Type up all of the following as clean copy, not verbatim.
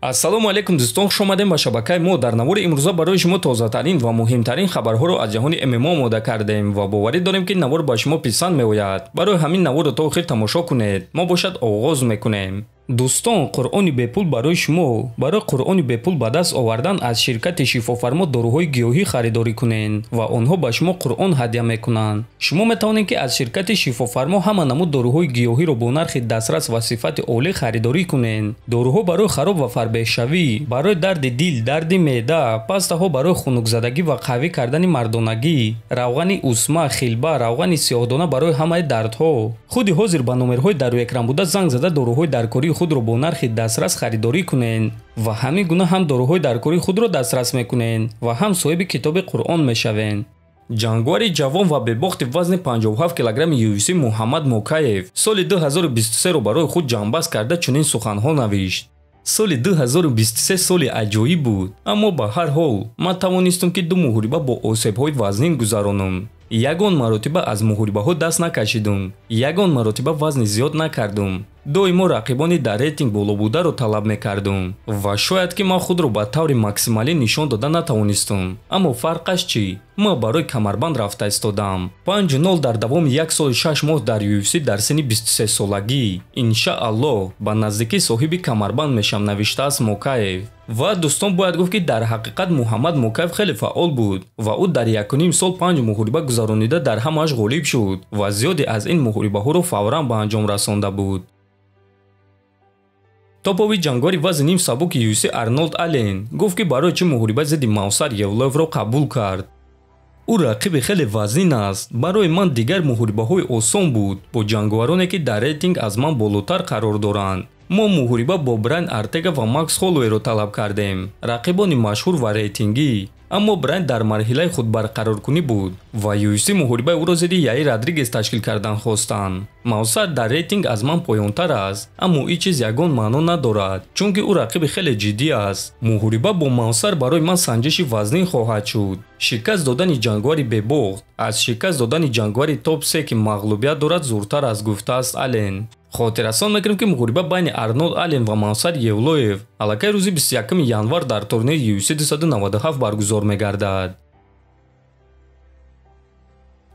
ассалому алайкум дӯстон, хуш омадем ба шабакаи мо. Дар навори имрӯза барои шумо тозатарин ва муҳимтарин хабарҳоро аз ҷаҳони ММО омода кардем ва боварӣ дорем ки навор ба шумо писанд меояд. Барои ҳамин наворро то охир тамошо кунед. мо бошад оғоз мекунем. дӯстон, қуръони бепул барои шумо. Барои қуръони бепул ба даст овардан аз ширкати шифофармо доруҳои гиёҳӣ харидорӣ кунед ва онҳо ба шумо қуръон ҳадия мекунанд. шумо метавонед ки аз ширкати шифофармо ҳама намуд доруҳои гиёҳиро бо нархи дастрас ва сифати олӣ харидорӣ кунед. доруҳо барои хароб ва фарбеҳшавӣ, барои дарди дил, дарди меъда, пастаҳо барои хунукзадагӣ ва қавӣ кардани мардонагӣ, равғани усма, хилба, равғани сиёҳдона барои ҳамаи дардҳо. худи ҳозир ба номерҳои дар рӯи экран буда занг зада доруҳои даркории худро бо нархи дастрас харидорӣ кунед ва ҳамин гуна ҳам доруҳои даркории худро дастрас мекунед ва ҳам соҳиби китоби қуръон мешавед. ҷангвари ҷавон ва бебохти вазни 57 килограмми UFC Муҳаммад Мокаев соли 2023-ро барои худ ҷамъбаст карда чунин суханҳо навишт. соли 2023 соли аҷоиб буд, аммо ба ҳар ҳол ман тавонистам ки 2 муҳориба бо осебҳои вазнин гузаронам. ягон маротиба аз муҳорибаҳо даст накашидам, ягон маротиба вазни зиёд накардам. доимо рақибони дар рейтинг боло бударо талаб мекардам ва шояд ки ман худро ба таври максималӣ нишон дода натавонистам, аммо фарқаш чӣ? ман барои камарбанд рафта истодам. 5-0 дар давоми 1 соли 6 моҳ дар UFC дар синни 23 солагӣ. иншааллоҳ ба наздикӣ соҳиби камарбанд мешам, навиштааст Мокаев. ва дӯстон, бояд гуфт ки дар ҳақиқат Муҳаммад Мокаев хеле фаъол буд ва ӯ дар 1.5 сол 5 муҳориба гузаронида дар ҳамааш ғолиб шуд ва зиёде аз ин муҳорибаҳоро фавран ба анҷом расонда буд. топови ҷангвари вазни ним сабуки UFC Арнолд Аллен гуфт ки барои чӣ муҳориба зидди Мавсар Евлоевро қабул кард. ӯ рақиби хеле вазнин аст. барои ман дигар муҳорибаҳои осон буд бо ҷангвароне ки дар рейтинг аз ман болотар қарор доранд. мо муҳориба бо Брайан Артега ва Макс Холлоуэро талаб кардем, рақибони машҳур ва рейтингӣ. аммо Брайан дар марҳилаи худбарқароркунӣ буд ва UFC муҳорибаи ӯро зидди Яир Родригес ташкил кардан хостанд. Мавсар дар рейтинг аз ман поёнтар аст, аммо ин чиз ягон маъно надорад, чунки ӯ рақиби хеле ҷиддӣ аст. муҳориба бо Мавсар барои ман санҷиши вазнин хоҳад шуд. шикаст додани ҷангвари бебохт аз шикаст додани ҷангвари топ 3 ки мағлубият дорад зуртар аст, гуфтааст Аллен. хотиррасон мекунем ки муҳориба байни Арнолд Аллен ва Мавсар Евлоев аллакай рӯзи 21 январ дар турнири UFC 297 баргузор мегардад.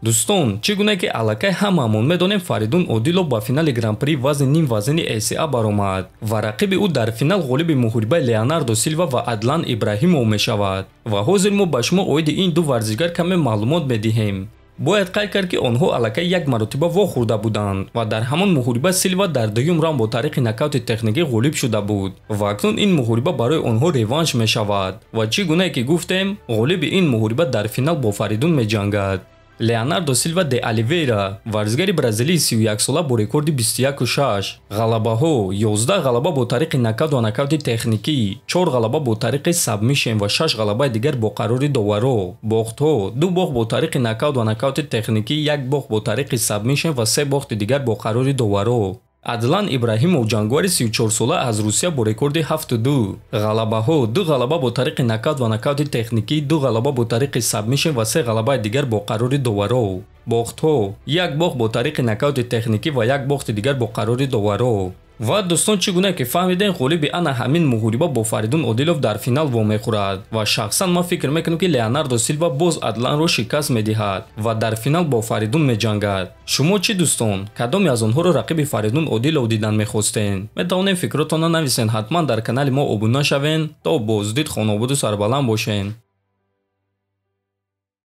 дӯстон, чӣ гуна ки аллакай ҳамаамон медонем Фаридун Одилов ба финали гран-при вазни ним вазнини ACA баромад ва рақиби ӯ дар финал ғолиби муҳорибаи Леонардо Силва ва Адлан Ибраҳимов мешавад. ва ҳозир мо ба шумо оиди ин ду варзишгар каме маълумот медиҳем. бояд қайд кард ки онҳо аллакай як маротиба вохӯрда буданд ва дар ҳамон муҳориба Силва дар дуюм раунд бо тариқи нокаути техникӣ ғолиб шуда буд ва акнун ин муҳориба барои онҳо реванш мешавад ва чӣ гунае ки гуфтем, ғолиби ин муҳориба дар финал бо Фаридун меҷангад. Леонардо Силва де Оливейра, варзигари бразилии 31 сола бо рекорди 21-6 ғалабаҳо, 11 ғалаба бо тариқи нокаут ва нокаути техникӣ, 4 ғалаба бо тариқи сабмишн ва 6 ғалабаи дигар бо қарори доваро. бохтҳо: 2 бох бо тариқи нокаут ва нокаути техникӣ, 1 бох бо тариқи сабмишн ва 3 бохти дигар бо қарори доваро. Адлан Ибраҳимов, ҷангвари 34 сола аз Русия бо рекорди 7-2 ғалабаҳо, 2 ғалаба бо тариқи нокаут ва нокаути техникӣ, 2 ғалаба бо тариқи сабмишн ва 3 ғалабаи дигар бо қарори доваро. бохтҳо: 1 бох бо тариқи нокаути техникӣ ва 1 бохти дигар бо қарори доваро. ва дӯстон, чӣ гуна ки фаҳмидем, ғолиби ана ҳамин муҳориба бо Фаридун Одилов дар финал вомехӯрад ва шахсан ман фикр мекунам ки Леонардо Силва боз Адланро шикаст медиҳад ва дар финал бо Фаридун меҷангад. шумо чӣ дӯстон, кадоме аз онҳоро рақиби Фаридун Одилов дидан мехостен? метавонем фикротонро нависен. ҳатман дар канали мо обуна шавен. то боздид, хонободу сарбаланд бошен.